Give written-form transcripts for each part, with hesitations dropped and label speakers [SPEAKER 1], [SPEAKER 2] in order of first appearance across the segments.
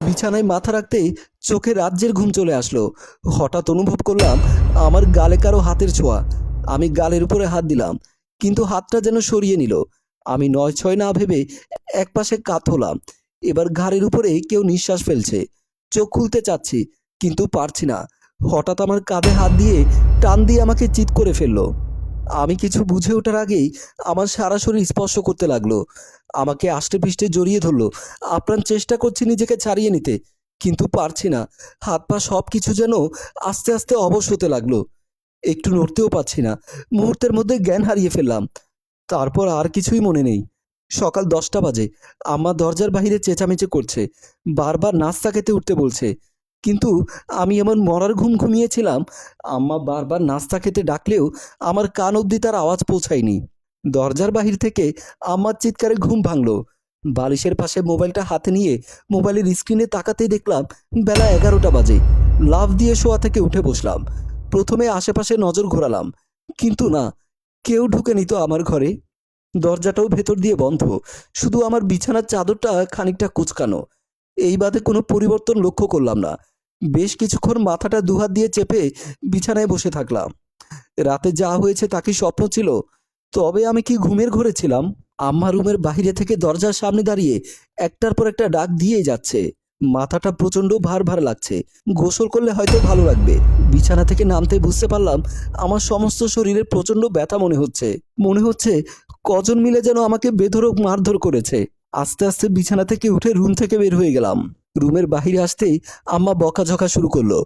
[SPEAKER 1] বিছানায় মাথা রাখতেই চোখে রাজ্যের ঘুম চলে আসলো। হঠাৎ অনুভব করলাম আমার গালে কারো হাতের ছোঁয়া। আমি গালের উপরে হাত দিলাম, কিন্তু হাতটা যেন সরিয়ে নিল। আমি নয় ছয় না ভেবে একপাশে কাত হলাম। এবার ঘাড়ের উপরে কেউ নিঃশ্বাস ফেলছে। চোখ খুলতে চাচ্ছি, কিন্তু পারছি না। হঠাৎ আমার কাঁধে হাত দিয়ে টান দিয়ে আমাকে চিৎ করে ফেললো। আমি কিছু বুঝে ওঠার আগেই আমার সারা শরীর স্পর্শ করতে লাগলো। আমাকে আষ্টে পৃষ্ঠে জড়িয়ে ধরলো। আপ্রাণ চেষ্টা করছি নিজেকে ছাড়িয়ে নিতে, কিন্তু পারছি না। হাত পা সব কিছু যেন আস্তে আস্তে অবশ হতে লাগলো। একটু নড়তেও পারছি না। মুহূর্তের মধ্যে জ্ঞান হারিয়ে ফেললাম। তারপর আর কিছুই মনে নেই। সকাল 10টা বাজে। আম্মা দরজার বাইরে চেঁচামেচি করছে, বারবার নাস্তা খেতে উঠতে বলছে। কিন্তু আমি এমন মরার ঘুম ঘুমিয়েছিলাম, আম্মা বারবার নাস্তা খেতে ডাকলেও আমার কান অবধি তার আওয়াজ পৌঁছায়নি। দরজার বাহির থেকে আম্মার চিৎকারে ঘুম ভাঙল। বালিশের পাশে মোবাইলটা হাতে নিয়ে মোবাইলের স্ক্রিনে তাকাতেই দেখলাম বেলা 11টা বাজে। লাফ দিয়ে শোয়া থেকে উঠে বসলাম। প্রথমে আশেপাশে নজর ঘোরালাম, কিন্তু না, কেউ ঢুকেনি তো আমার ঘরে। দরজাটাও ভেতর দিয়ে বন্ধ, শুধু আমার বিছানার চাদরটা খানিকটা কুঁচকানো। এই বাদে কোনো পরিবর্তন লক্ষ্য করলাম না। বেশ কিছুক্ষণ মাথাটা দুহাত দিয়ে চেপে বিছানায় বসে থাকলাম। রাতে যা হয়েছে তা কি স্বপ্ন ছিল? তবে আমি কি ঘুমের ঘোরে ছিলাম? আম্মা রুমের বাইরে থেকে দরজার সামনে দাঁড়িয়ে একটার পর একটা ডাক দিয়েই যাচ্ছে। মাথাটা প্রচণ্ড ভার ভার লাগছে। গোসল করলে হয়তো ভালো লাগবে। বিছানা থেকে নামতে বুঝতে পারলাম আমার সমস্ত শরীরে প্রচণ্ড ব্যথা মনে হচ্ছে কজন মিলে যেন আমাকে বেধড়ক মারধর করেছে। আস্তে আস্তে বিছানা থেকে উঠে রুম থেকে বের হয়ে গেলাম। রুমের বাহিরে আসতেই আম্মা বকাঝকা শুরু করলো।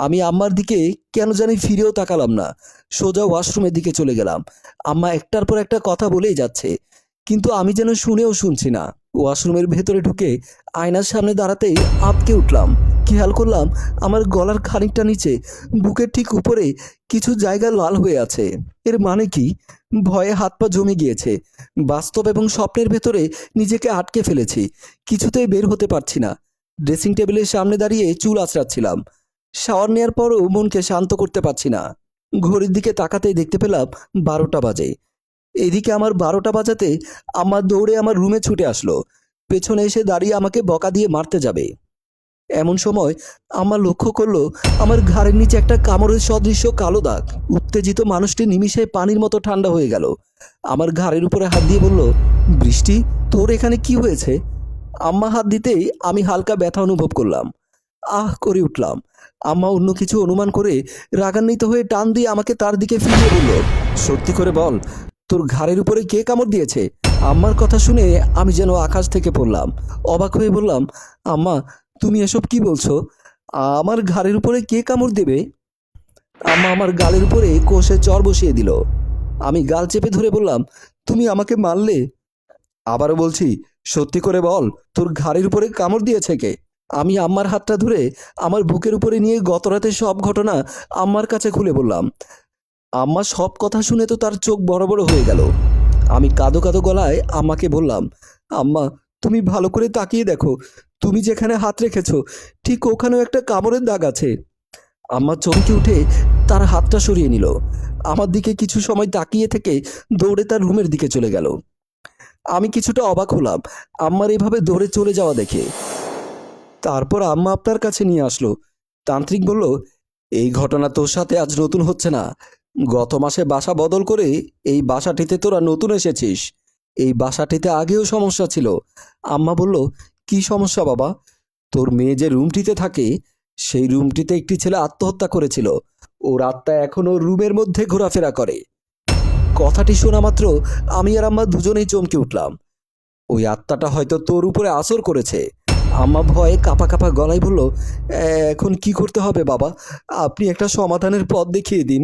[SPEAKER 1] আমি আম্মার দিকে কেন জানি ফিরেও তাকালাম না। সোজা ওয়াশরুমের দিকে চলে গেলাম। আম্মা একটার পর একটা কথা বলেই যাচ্ছে, কিন্তু আমি যেন শুনেও শুনছি না। ওয়াশরুমের ভেতরে ঢুকে আয়নার সামনে দাঁড়াতেই আঁতকে উঠলাম। খেয়াল করলাম আমার গলার খানিকটা নিচে, বুকের ঠিক উপরে কিছু জায়গা লাল হয়ে আছে। এর মানে কি? ভয়ে হাত পা জমে গিয়েছে। বাস্তব এবং স্বপ্নের ভেতরে নিজেকে আটকে ফেলেছি। কিছুতেই বের হতে পারছি না। ড্রেসিং টেবিলের সামনে দাঁড়িয়ে চুল আঁচড়াচ্ছিলাম। শাওয়ার নেওয়ার পরও মনকে শান্ত করতে পারছি না। ঘড়ির দিকে তাকাতেই দেখতে পেলাম 12টা বাজে। এদিকে আমার 12টা বাজাতে আমার দৌড়ে আমার রুমে ছুটে আসলো। পেছনে এসে দাঁড়িয়ে আমাকে বকা দিয়ে মারতে যাবে। এমন সময় আমার লক্ষ্য করলো আমার ঘাড়ের নিচে একটা কামড়ের সদৃশ্য কালো দাগ। উত্তেজিত মানুষটি নিমিষে পানির মতো ঠান্ডা হয়ে গেল। আমার ঘাড়ের উপরে হাত দিয়ে বলল, বৃষ্টি, তোর এখানে কি হয়েছে? আম্মা হাত দিতেই আমি হালকা ব্যথা অনুভব করলাম। আহ করে উঠলাম। আম্মা অন্য কিছু অনুমান করে রাগান্বিত হয়ে টান দিয়ে আমাকে তার দিকে ফিরিয়ে বলল, সত্যি করে বল, তোর ঘাড়ের উপরে কে কামড় দিয়েছে? আম্মার কথা শুনে আমি যেন আকাশ থেকে পড়লাম। অবাক হয়ে বললাম, আম্মা, তুমি এসব কি বলছো? আমার ঘাড়ের উপরে কে কামড় দেবে? আম্মা আমার গালের উপরে কষে চর বসিয়ে দিল। আমি গাল চেপে ধরে বললাম, তুমি আমাকে মারলে? আবারও বলছি, সত্যি করে বল, তোর ঘাড়ের উপরে কামড় দিয়েছে কে? আমি আম্মার হাতটা ধরে আমার বুকের উপরে নিয়ে গতরাতে সব ঘটনা আম্মার কাছে খুলে বললাম। আম্মা সব কথা শুনে তো তার চোখ বড় বড় হয়ে গেল। আমি কাঁদো কাঁদো গলায় আম্মাকে বললাম, আম্মা, তুমি ভালো করে তাকিয়ে দেখো, তুমি যেখানে হাত রেখেছো ঠিক ওখানেও একটা কামড়ের দাগ আছে। আম্মা চমকে উঠে তার হাতটা সরিয়ে নিল। আমার দিকে কিছু সময় তাকিয়ে থেকে দৌড়ে তার রুমের দিকে চলে গেল। আমি কিছুটা অবাক হলাম আম্মার এভাবে দৌড়ে চলে যাওয়া দেখে। তারপর আম্মা আপনার কাছে নিয়ে আসলো। তান্ত্রিক বলল, এই ঘটনা তোর সাথে আজ নতুন হচ্ছে না। গত মাসে বাসা বদল করে এই বাসাটিতে তোরা নতুন এসেছিস। এই বাসাটিতে আগেও সমস্যা ছিল। আম্মা বলল, কি সমস্যা বাবা? তোর মেয়ে যে রুমটিতে থাকে, সেই রুমটিতে একটি ছেলে আত্মহত্যা করেছিল। ওর আত্মা এখনো রুমের মধ্যে ঘোরাফেরা করে। কথাটি শোনা মাত্র আমি আর আম্মা দুজনেই চমকে উঠলাম। ওই আত্মাটা হয়তো তোর উপরে আসর করেছে। আম্মা ভয়ে কাঁপা কাঁপা গলায় বলল, এখন কি করতে হবে বাবা? আপনি একটা সমাধানের পথ দেখিয়ে দিন।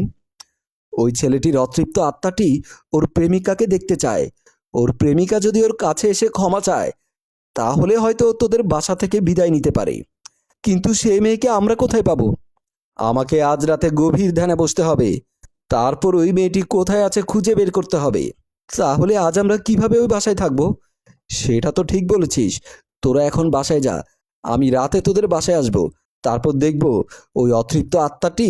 [SPEAKER 1] ওই ছেলেটির অতৃপ্ত আত্মাটি ওর প্রেমিকাকে দেখতে চায়। ওর প্রেমিকা যদি ওর কাছে এসে ক্ষমা চায়, তাহলে হয়তো তোদের বাসা থেকে বিদায় নিতে পারে। কিন্তু সেই মেয়েকে আমরা কোথায় পাবো? আমাকে আজ রাতে গভীর ধ্যানে বসতে হবে। তারপর ওই মেয়েটি কোথায় আছে খুঁজে বের করতে হবে। তাহলে আজ আমরা কিভাবে ওই বাসায় থাকবো? সেটা তো ঠিক বলেছিস। তোরা এখন বাসায় যা, আমি রাতে তোদের বাসায় আসব। তারপর দেখব ওই অতৃপ্ত আত্মাটি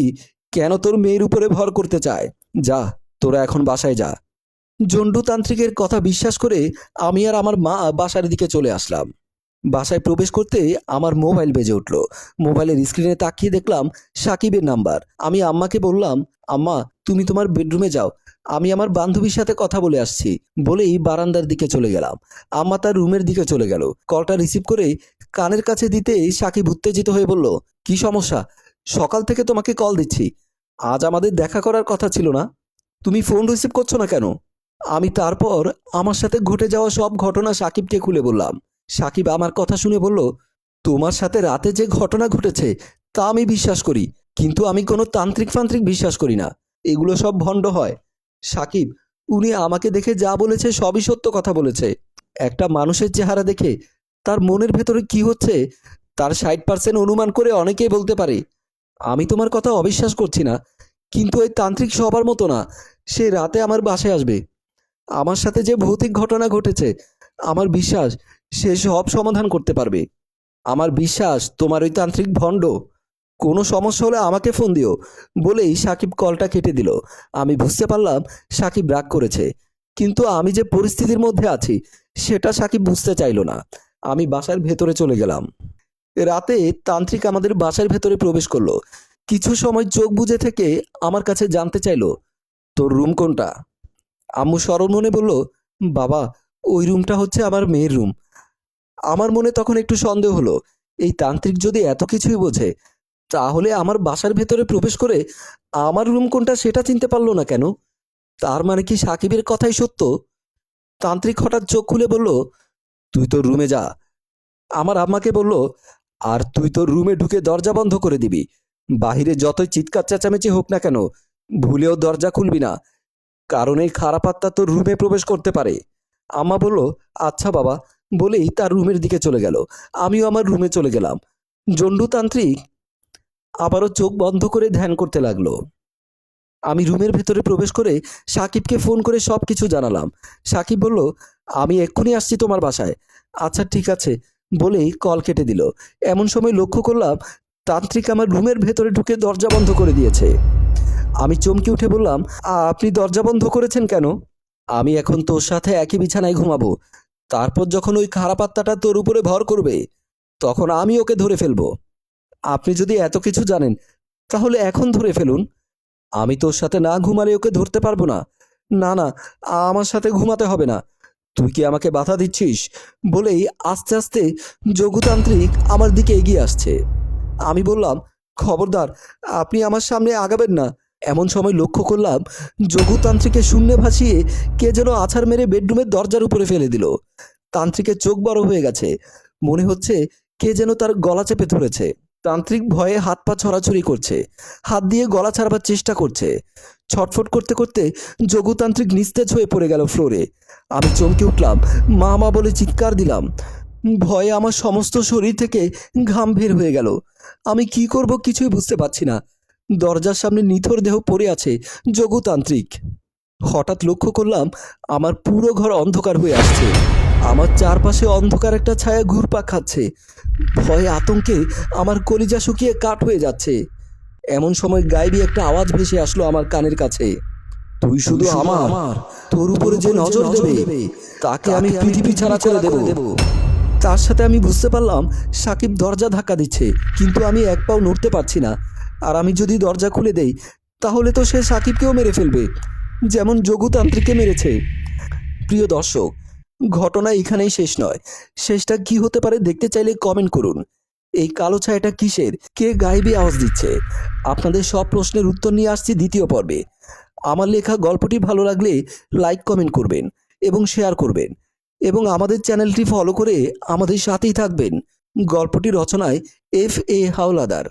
[SPEAKER 1] কেন তোর মেয়ের উপরে ভর করতে চায়। যা, তোরা এখন বাসায় যা। জন্ডু তান্ত্রিকের কথা বিশ্বাস করে আমি আর আমার মা বাসার দিকে চলে আসলাম। বাসায় প্রবেশ করতে আমার মোবাইল বেজে উঠল। মোবাইলের স্ক্রিনে তাকিয়ে দেখলাম সাকিবের নাম্বার। আমি আম্মাকে বললাম, আম্মা তুমি তোমার বেডরুমে যাও, আমি আমার বান্ধবীর সাথে কথা বলে আসছি বলেই বারান্দার দিকে চলে গেলাম। আম্মা তার রুমের দিকে চলে গেল। কলটা রিসিভ করে কানের কাছে দিতেই সাকিব উত্তেজিত হয়ে বলল, কি সমস্যা? সকাল থেকে তোমাকে কল দিচ্ছি, আজ আমাদের দেখা করার কথা ছিল না? তুমি ফোন রিসিভ করছো না কেন? আমি তারপর আমার সাথে ঘটে যাওয়া সব ঘটনা সাকিবকে খুলে বললাম। সাকিব আমার কথা শুনে বলল, তোমার সাথে রাতে যে ঘটনা ঘটেছে তা আমি বিশ্বাস করি, কিন্তু আমি কোনো তান্ত্রিক ফান্ত্রিক বিশ্বাস করি না, এগুলো সব ভণ্ড হয়। সাকিব, উনি আমাকে দেখে যা বলেছে সবই সত্য কথা বলেছে। একটা মানুষের চেহারা দেখে তার মনের ভেতরে কি হচ্ছে তার 60% অনুমান করে অনেকেই বলতে পারে। আমি তোমার কথা অবিশ্বাস করছি না, কিন্তু এই তান্ত্রিক সবার মতো না। সে রাতে আমার বাসায় আসবে, আমার সাথে যে ভৌতিক ঘটনা ঘটেছে আমার বিশ্বাস সে সব সমাধান করতে পারবে। আমার বিশ্বাস তোমার ওই তান্ত্রিক ভণ্ড। কোনো সমস্যা হলে আমাকে ফোন দিও বলেই সাকিব কলটা কেটে দিল। আমি বুঝতে পারলাম সাকিব রাগ করেছে, কিন্তু আমি যে পরিস্থিতির মধ্যে আছি সেটা সাকিব বুঝতে চাইলো না। আমি বাসার ভেতরে চলে গেলাম। রাতে তান্ত্রিক আমাদের বাসার ভেতরে প্রবেশ করলো। কিছু সময় চোখ বুজে থেকে আমার কাছে জানতে চাইলো, তোর রুম কোনটা? আম্মু সরল মনে বলল, বাবা ওই রুমটা হচ্ছে আমার মেয়ের রুম। আমার মনে তখন একটু সন্দেহ হলো, এই তান্ত্রিক যদি এত কিছুই বোঝে তাহলে আমার বাসার ভেতরে প্রবেশ করে আমার রুম কোনটা সেটা চিনতে পারলো না কেন? তার মানে কি সাকিবের কথাই সত্য? তান্ত্রিক হঠাৎ চোখ খুলে বলল, তুই তোর রুমে যা। আমার আম্মাকে বলল, আর তুই তোর রুমে ঢুকে দরজা বন্ধ করে দিবি। বাহিরে যতই চিৎকার চেঁচামেচি হোক না কেন ভুলেও দরজা খুলবি না, কারণ এই খারাপ আত্মা তোর রুমে প্রবেশ করতে পারে। আম্মা বলল, আচ্ছা বাবা বলেই তার রুমের দিকে চলে গেল। আমিও আমার রুমে চলে গেলাম। জন্ডুতান্ত্রিক আবারও চোখ বন্ধ করে ধ্যান করতে লাগলো। আমি রুমের ভেতরে প্রবেশ করে সাকিবকে ফোন করে সব কিছু জানালাম। সাকিব বলল, আমি এক্ষুনি আসছি তোমার বাসায়। আচ্ছা ঠিক আছে বলেই কল কেটে দিল। এমন সময় লক্ষ্য করলাম তান্ত্রিক আমার রুমের ভেতরে ঢুকে দরজা বন্ধ করে দিয়েছে। আমি চমকে উঠে বললাম, আপনি দরজা বন্ধ করেছেন কেন? আমি এখন তোর সাথে একই বিছানায় ঘুমাবো, তারপর যখন ওই খারাপ আত্মাটা তোর উপরে ভর করবে তখন আমি ওকে ধরে ফেলবো। আপনি যদি এত কিছু জানেন তাহলে এখন ধরে ফেলুন, আমি তোর সাথে না ঘুমালে ওকে ধরতে পারবো না। না না, আমার সাথে ঘুমাতে হবে না, তুই কি আমাকে বাধা দিচ্ছিস? বলেই আস্তে আস্তে যোগতান্ত্রিক আমার দিকে এগিয়ে আসছে। আমি বললাম, খবরদার আপনি আমার সামনে আগাবেন না। এমন সময় লক্ষ্য করলাম যোগতান্ত্রিকের শূন্যে ভাসিয়ে কে যেন আছাড় মেরে বেডরুমের দরজার উপরে ফেলে দিল। তান্ত্রিকের চোখ বড় হয়ে গেছে, মনে হচ্ছে কে যেন তার গলা চেপে ধরেছে। তান্ত্রিক ভয়ে হাত পা ছড়াছড়ি করছে, হাত দিয়ে গলা ছাড়বার চেষ্টা করছে। ছটফট করতে করতে যোগতান্ত্রিক নিস্তেজ হয়ে পড়ে গেল ফ্লোরে। আমি চমকে উঠলাম, মা মা বলে চিৎকার দিলাম। ভয়ে আমার সমস্ত শরীর থেকে ঘাম বের হয়ে গেল। আমি কি করব কিছুই বুঝতে পারছি না। দরজার সামনে নিথর দেহ পড়ে আছে যোগতান্ত্রিক। হঠাৎ লক্ষ্য করলাম আমার পুরো ঘর অন্ধকার হয়ে আসছে। আমার চারপাশে অন্ধকার একটা ছায়া ঘুরপাক খাচ্ছে। ভয়ে আতঙ্কে আমার কলিজা শুকিয়ে কাঠ হয়ে যাচ্ছে। এমন সময় গায়েবী একটা আওয়াজ ভেসে আসলো আমার কানের কাছে, তুই শুধু আমার, তোর উপরে যে নজর দেবে তাকে আমি পৃথিবী ছাড়া করে দেব। তার সাথে আমি বুঝতে পারলাম সাকিব দরজা ধাক্কা দিচ্ছে, কিন্তু আমি এক পাও নড়তে পারছি না। আর আমি যদি দরজা খুলে দেই তাহলে তো সে সাকিবকেও মেরে ফেলবে, যেমন যোগতান্ত্রিককে মেরেছে। প্রিয় দর্শক, ঘটনা এখানেই শেষ নয়। শেষটা কি হতে পারে দেখতে চাইলে কমেন্ট করুন। এই কালো ছায়াটা কিসের? কে গায়েবী আওয়াজ দিচ্ছে? আপনাদের সব প্রশ্নের উত্তর নিয়ে আসছি দ্বিতীয় পর্বে। আমার লেখা গল্পটি ভালো লাগলে লাইক কমেন্ট করবেন এবং শেয়ার করবেন, এবং আমাদের চ্যানেলটি ফলো করে আমাদের সাথেই থাকবেন। গল্পটি রচনায় FA হাওলাদার।